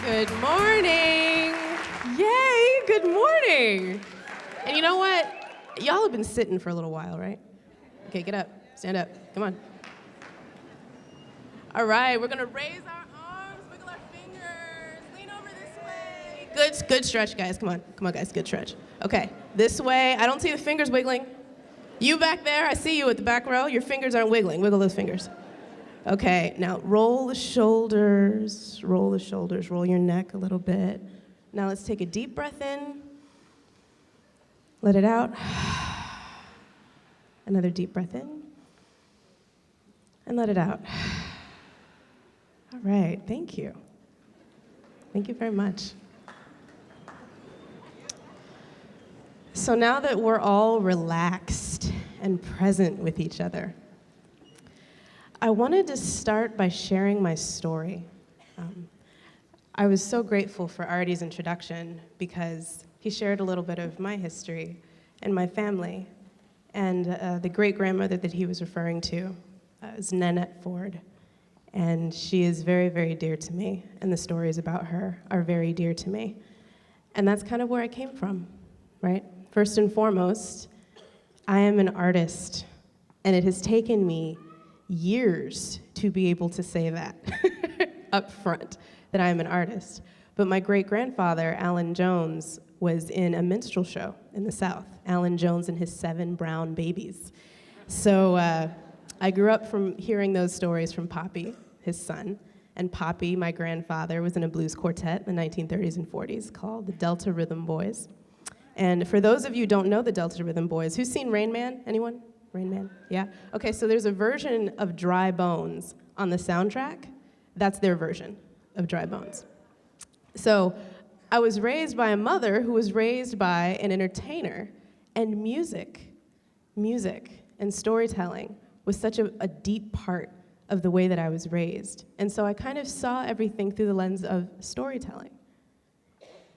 Good morning. Yay, good morning. And you know what? Y'all have been sitting for a little while, right? Okay, get up, stand up, come on. All right, we're gonna raise our arms, wiggle our fingers, lean over this way. Good stretch, guys, come on guys, good stretch. Okay, this way, I don't see the fingers wiggling. You back there, I see you at the back row, your fingers aren't wiggling, wiggle those fingers. Okay, now roll the shoulders, roll your neck a little bit. Now let's take a deep breath in, let it out. Another deep breath in, and let it out. All right, thank you. Thank you very much. So now that we're all relaxed and present with each other, I wanted to start by sharing my story. I was so grateful for Artie's introduction because he shared a little bit of my history and my family. And the great-grandmother that he was referring to is Nanette Ford. And she is very, very dear to me. And the stories about her are very dear to me. And that's kind of where I came from, right? First and foremost, I am an artist. And it has taken me years to be able to say that up front, that I am an artist. But my great-grandfather, Alan Jones, was in a minstrel show in the South. Alan Jones and his 7 brown babies. So I grew up from hearing those stories from Poppy, his son. And Poppy, my grandfather, was in a blues quartet in the 1930s and 40s called the Delta Rhythm Boys. And for those of you who don't know the Delta Rhythm Boys, who's seen Rain Man? Anyone? Rain Man? Yeah? Okay, so there's a version of Dry Bones on the soundtrack. That's their version of Dry Bones. So I was raised by a mother who was raised by an entertainer, and music and storytelling was such a deep part of the way that I was raised. And so I kind of saw everything through the lens of storytelling.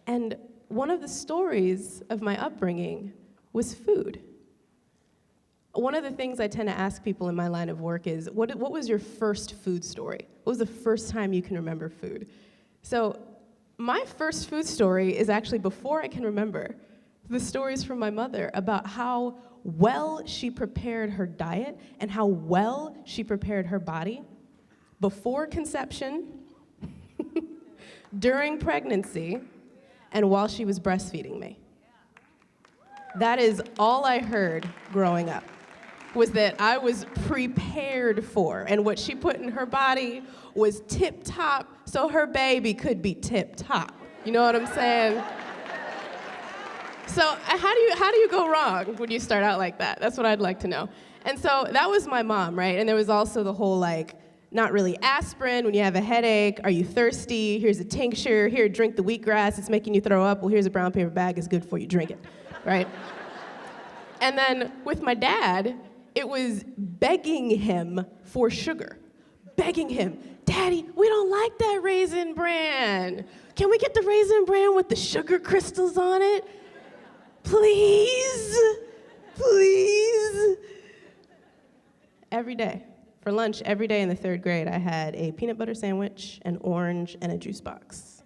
And one of the stories of my upbringing was food. One of the things I tend to ask people in my line of work is, what was your first food story? What was the first time you can remember food? So my first food story is actually before I can remember. The stories from my mother about how well she prepared her diet and how well she prepared her body before conception, during pregnancy, and while she was breastfeeding me. That is all I heard growing up, was that I was prepared for, and what she put in her body was tip-top so her baby could be tip-top. You know what I'm saying? So how do you go wrong when you start out like that? That's what I'd like to know. And so that was my mom, right? And there was also the whole, like, not really aspirin when you have a headache. Are you thirsty? Here's a tincture. Here, drink the wheatgrass. It's making you throw up. Well, here's a brown paper bag. It's good for you. Drink it, right? And then with my dad, it was begging him for sugar. Begging him, Daddy, we don't like that Raisin Bran. Can we get the Raisin Bran with the sugar crystals on it? Please, please. Every day, for lunch, every day in the 3rd grade, I had a peanut butter sandwich, an orange, and a juice box.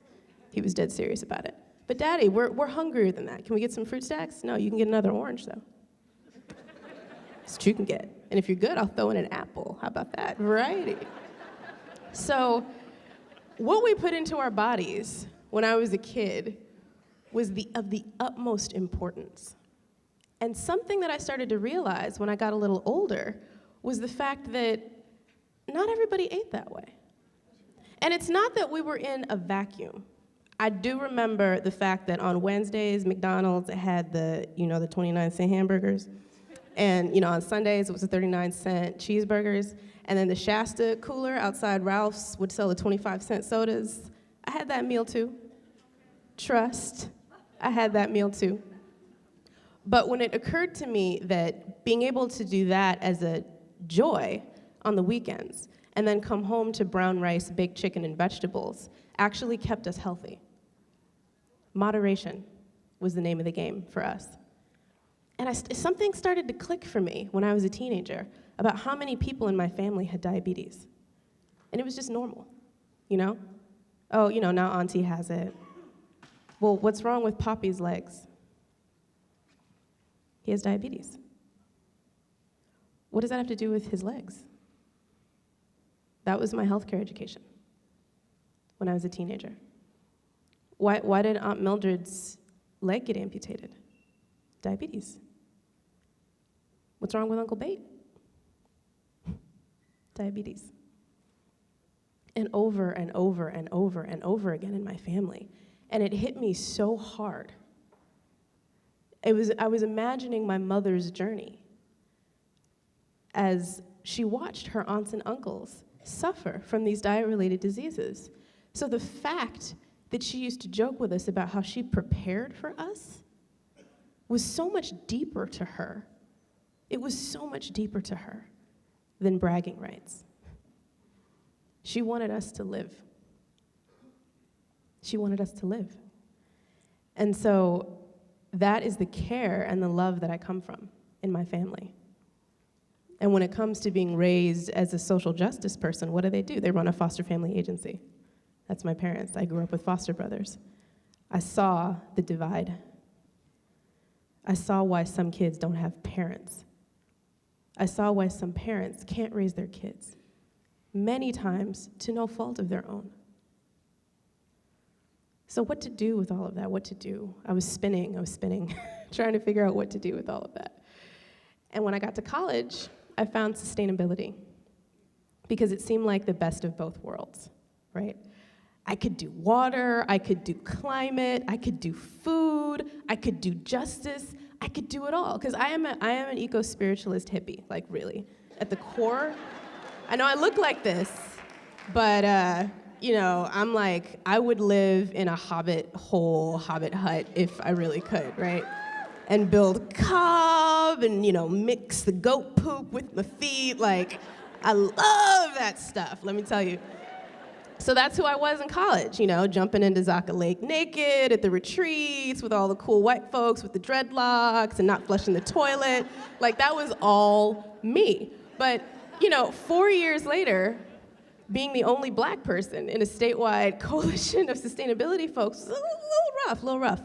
He was dead serious about it. But Daddy, we're hungrier than that. Can we get some fruit stacks? No, you can get another orange, though. That's what you can get. And if you're good, I'll throw in an apple. How about that? Variety. So what we put into our bodies when I was a kid was of the utmost importance. And something that I started to realize when I got a little older was the fact that not everybody ate that way. And it's not that we were in a vacuum. I do remember the fact that on Wednesdays, McDonald's had the 29-cent hamburgers. And on Sundays, it was the 39-cent cheeseburgers. And then the Shasta cooler outside Ralph's would sell the 25-cent sodas. I had that meal too. Trust, I had that meal too. But when it occurred to me that being able to do that as a joy on the weekends and then come home to brown rice, baked chicken, and vegetables actually kept us healthy. Moderation was the name of the game for us. And something started to click for me when I was a teenager about how many people in my family had diabetes. And it was just normal, Oh, now Auntie has it. Well, what's wrong with Poppy's legs? He has diabetes. What does that have to do with his legs? That was my healthcare education when I was a teenager. Why did Aunt Mildred's leg get amputated? Diabetes. What's wrong with Uncle Bate? Diabetes. And over and over and over and over again in my family. And it hit me so hard. I was imagining my mother's journey as she watched her aunts and uncles suffer from these diet-related diseases. So the fact that she used to joke with us about how she prepared for us was so much deeper to her. It was so much deeper to her than bragging rights. She wanted us to live. She wanted us to live. And so that is the care and the love that I come from in my family. And when it comes to being raised as a social justice person, what do? They run a foster family agency. That's my parents. I grew up with foster brothers. I saw the divide. I saw why some kids don't have parents. I saw why some parents can't raise their kids, many times to no fault of their own. So what to do with all of that? What to do? I was spinning, trying to figure out what to do with all of that. And when I got to college, I found sustainability because it seemed like the best of both worlds, right? I could do water, I could do climate, I could do food, I could do justice, I could do it all. Because I am an eco-spiritualist hippie, like really. At the core, I know I look like this, but I'm like, I would live in a hobbit hut if I really could, right? And build cob and, mix the goat poop with my feet. Like, I love that stuff, let me tell you. So that's who I was in college, jumping into Zaka Lake naked at the retreats with all the cool white folks with the dreadlocks and not flushing the toilet. Like, that was all me. But, 4 years later, being the only black person in a statewide coalition of sustainability folks was a little rough.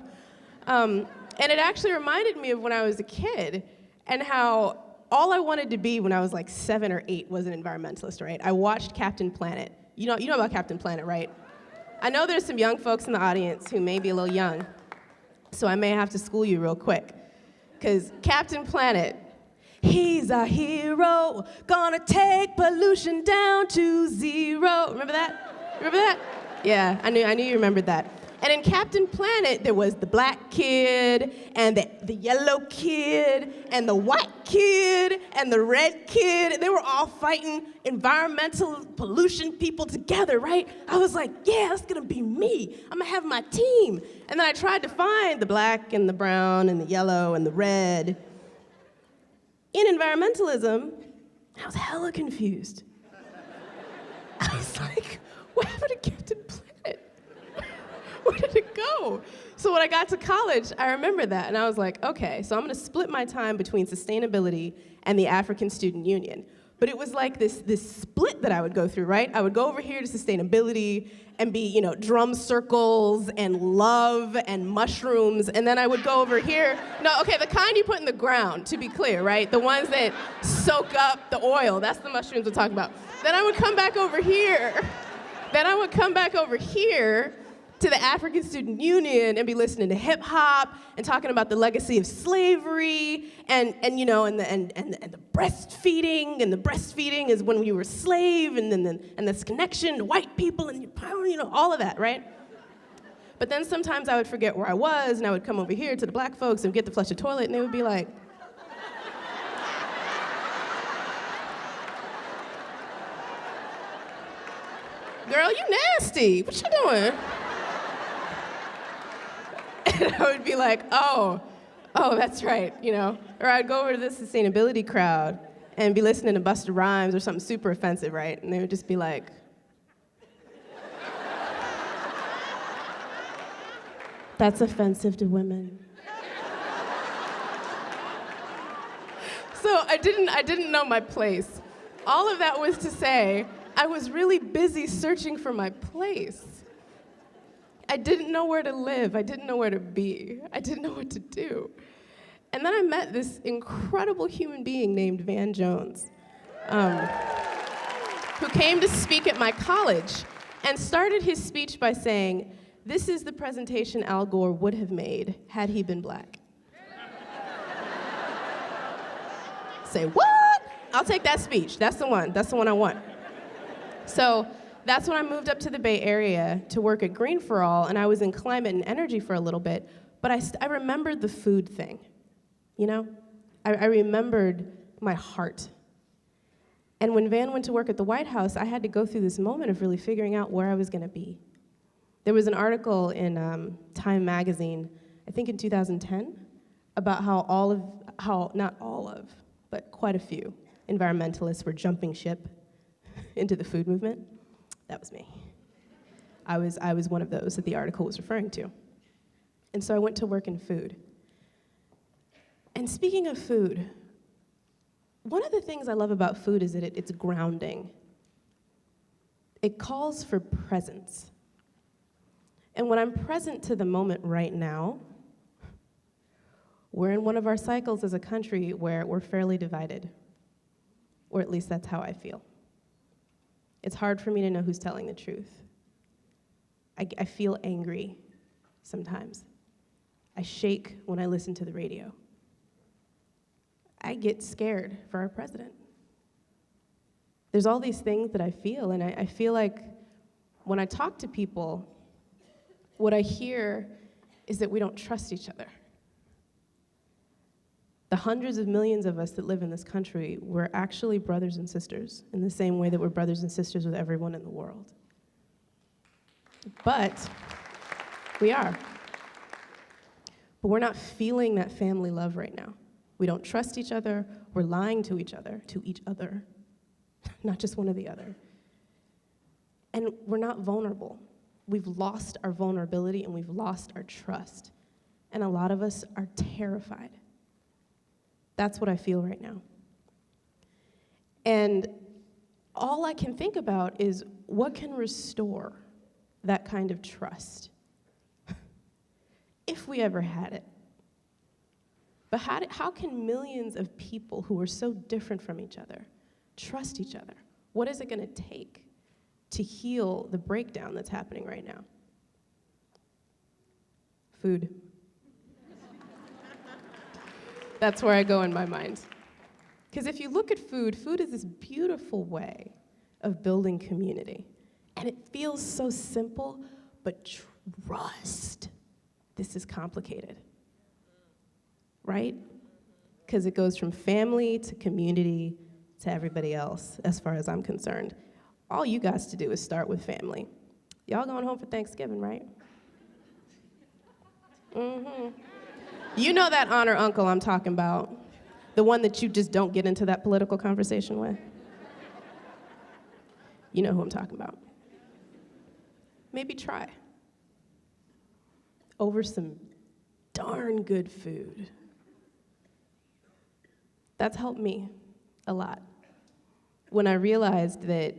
And it actually reminded me of when I was a kid and how all I wanted to be when I was like 7 or 8 was an environmentalist, right? I watched Captain Planet. You know about Captain Planet, right? I know there's some young folks in the audience who may be a little young, so I may have to school you real quick. Because Captain Planet, he's a hero, gonna take pollution down to zero. Remember that? Yeah, I knew you remembered that. And in Captain Planet, there was the black kid, and the yellow kid, and the white kid, and the red kid. They were all fighting environmental pollution people together, right? I was like, yeah, that's gonna be me. I'm gonna have my team. And then I tried to find the black and the brown and the yellow and the red. In environmentalism, I was hella confused. I was like, what happened to Captain Planet? Where did it go? So when I got to college, I remember that, and I was like, okay, so I'm gonna split my time between sustainability and the African Student Union. But it was like this split that I would go through, right? I would go over here to sustainability and be, drum circles and love and mushrooms, and then I would go over here. No, okay, the kind you put in the ground, to be clear, right? The ones that soak up the oil, that's the mushrooms we're talking about. Then I would come back over here. To the African Student Union and be listening to hip hop and talking about the legacy of slavery and the breastfeeding, and the breastfeeding is when you were a slave, and this connection to white people and power, all of that, right? But then sometimes I would forget where I was, and I would come over here to the black folks and get to flush the toilet, and they would be like, girl, you nasty, what you doing? And I would be like, oh, that's right, Or I'd go over to the sustainability crowd and be listening to Busta Rhymes or something super offensive, right? And they would just be like, that's offensive to women. So I didn't know my place. All of that was to say, I was really busy searching for my place. I didn't know where to live. I didn't know where to be. I didn't know what to do. And then I met this incredible human being named Van Jones, who came to speak at my college and started his speech by saying, "This is the presentation Al Gore would have made had he been black." Say, what? I'll take that speech. That's the one. That's the one I want. So that's when I moved up to the Bay Area to work at Green for All, and I was in climate and energy for a little bit, but I remembered the food thing, you know? I remembered my heart. And when Van went to work at the White House, I had to go through this moment of really figuring out where I was gonna be. There was an article in Time magazine, I think in 2010, about how not all of, but quite a few environmentalists were jumping ship into the food movement. That was me. I was one of those that the article was referring to. And so I went to work in food. And speaking of food, one of the things I love about food is that it's grounding. It calls for presence. And when I'm present to the moment right now, we're in one of our cycles as a country where we're fairly divided, or at least that's how I feel. It's hard for me to know who's telling the truth. I feel angry sometimes. I shake when I listen to the radio. I get scared for our president. There's all these things that I feel, and I feel like when I talk to people, what I hear is that we don't trust each other. The hundreds of millions of us that live in this country, we're actually brothers and sisters in the same way that we're brothers and sisters with everyone in the world. But we are. But we're not feeling that family love right now. We don't trust each other. We're lying to each other, not just one or the other. And we're not vulnerable. We've lost our vulnerability and we've lost our trust. And a lot of us are terrified. That's what I feel right now. And all I can think about is what can restore that kind of trust, if we ever had it. But how can millions of people who are so different from each other trust each other? What is it going to take to heal the breakdown that's happening right now? Food. That's where I go in my mind. Because if you look at food, food is this beautiful way of building community. And it feels so simple, but trust, this is complicated. Right? Because it goes from family to community to everybody else, as far as I'm concerned. All you guys to do is start with family. Y'all going home for Thanksgiving, right? Mm-hmm. You know that aunt or uncle I'm talking about, the one that you just don't get into that political conversation with. You know who I'm talking about. Maybe try over some darn good food. That's helped me a lot. When I realized that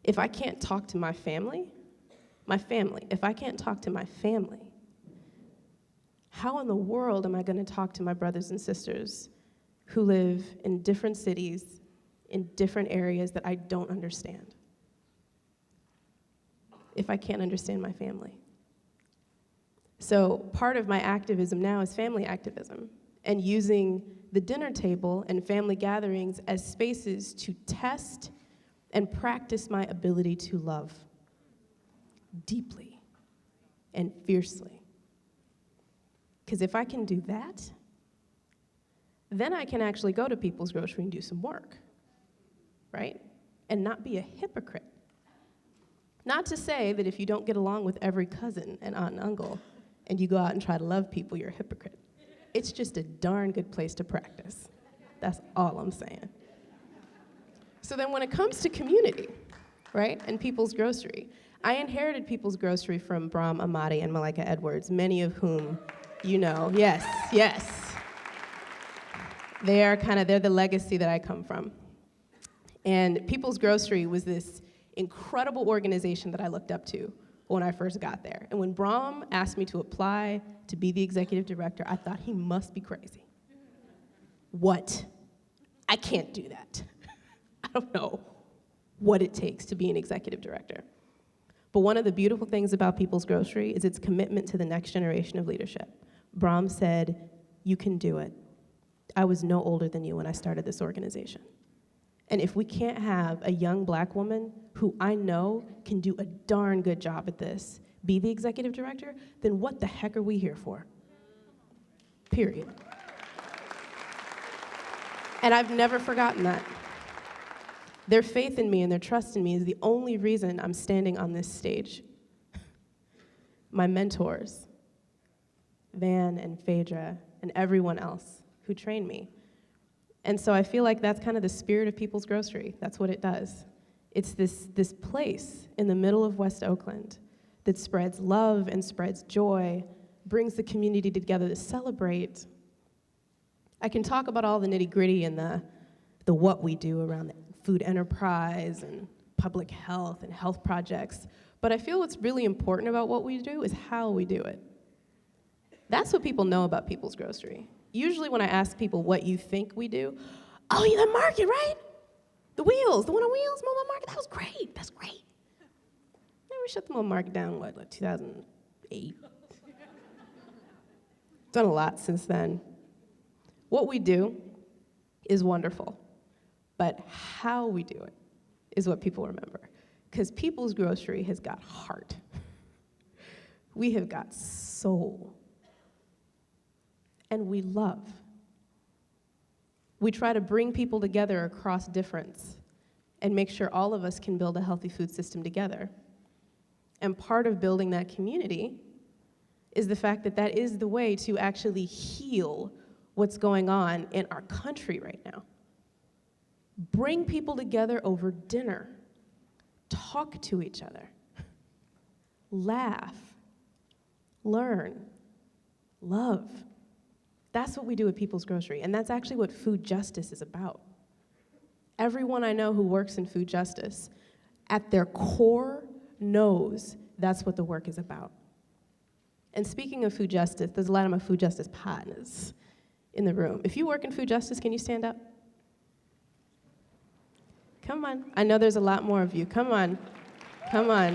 if I can't talk to my family, if I can't talk to my family, how in the world am I going to talk to my brothers and sisters who live in different cities, in different areas that I don't understand, if I can't understand my family? So part of my activism now is family activism and using the dinner table and family gatherings as spaces to test and practice my ability to love deeply and fiercely. Because if I can do that, then I can actually go to People's Grocery and do some work, right? And not be a hypocrite. Not to say that if you don't get along with every cousin and aunt and uncle and you go out and try to love people, you're a hypocrite. It's just a darn good place to practice. That's all I'm saying. So then when it comes to community, right, and People's Grocery, I inherited People's Grocery from Brahm Amati and Malika Edwards, many of whom you know. Yes. They're the legacy that I come from. And People's Grocery was this incredible organization that I looked up to when I first got there. And when Brahm asked me to apply to be the executive director, I thought he must be crazy. What? I can't do that. I don't know what it takes to be an executive director. But one of the beautiful things about People's Grocery is its commitment to the next generation of leadership. Brahm said, "You can do it. I was no older than you when I started this organization. And if we can't have a young black woman who I know can do a darn good job at this be the executive director, then what the heck are we here for?" Period. And I've never forgotten that. Their faith in me and their trust in me is the only reason I'm standing on this stage. My mentors, Van and Phaedra, and everyone else who trained me. And so I feel like that's kind of the spirit of People's Grocery. That's what it does. It's this place in the middle of West Oakland that spreads love and spreads joy, brings the community together to celebrate. I can talk about all the nitty-gritty and the what we do around the food enterprise and public health and health projects, but I feel what's really important about what we do is how we do it. That's what people know about People's Grocery. Usually when I ask people what you think we do, "Oh, yeah, the market, right? The wheels, the one on wheels, mobile market, that was great, that's great." Maybe we shut the mobile market down, like 2008? Done a lot since then. What we do is wonderful, but how we do it is what people remember. Because People's Grocery has got heart. We have got soul. And we love. We try to bring people together across difference and make sure all of us can build a healthy food system together. And part of building that community is the fact that that is the way to actually heal what's going on in our country right now. Bring people together over dinner. Talk to each other. Laugh. Learn. Love. That's what we do at People's Grocery, and that's actually what food justice is about. Everyone I know who works in food justice, at their core, knows that's what the work is about. And speaking of food justice, there's a lot of my food justice partners in the room. If you work in food justice, can you stand up? Come on. I know there's a lot more of you. Come on. Come on.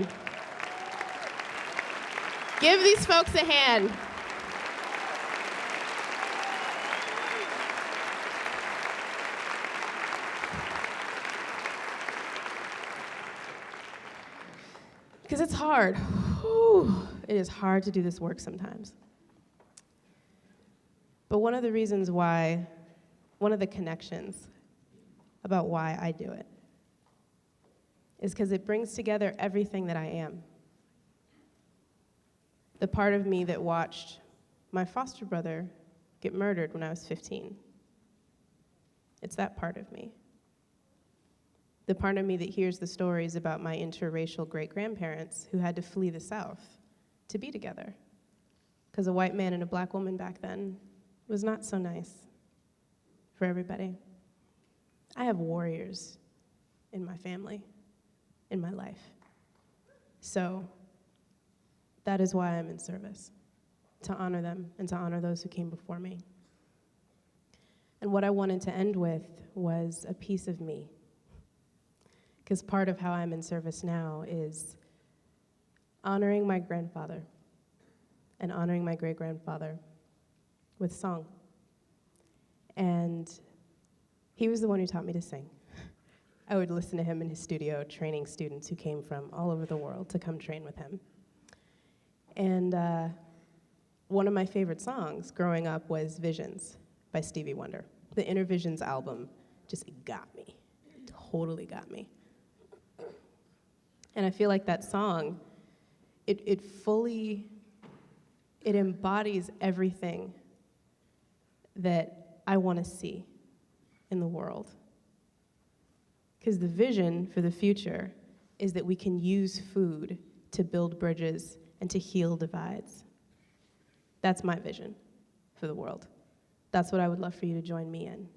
Give these folks a hand. Because it's hard. Whew. It is hard to do this work sometimes. But one of the reasons why, one of the connections about why I do it is because it brings together everything that I am. The part of me that watched my foster brother get murdered when I was 15. It's that part of me. The part of me that hears the stories about my interracial great-grandparents who had to flee the South to be together. Because a white man and a black woman back then was not so nice for everybody. I have warriors in my family, in my life. So that is why I'm in service, to honor them and to honor those who came before me. And what I wanted to end with was a piece of me. Because part of how I'm in service now is honoring my grandfather and honoring my great-grandfather with song. And he was the one who taught me to sing. I would listen to him in his studio training students who came from all over the world to come train with him. And one of my favorite songs growing up was Visions by Stevie Wonder. The Inner Visions album just got me, totally got me. And I feel like that song, it embodies everything that I want to see in the world. Because the vision for the future is that we can use food to build bridges and to heal divides. That's my vision for the world. That's what I would love for you to join me in.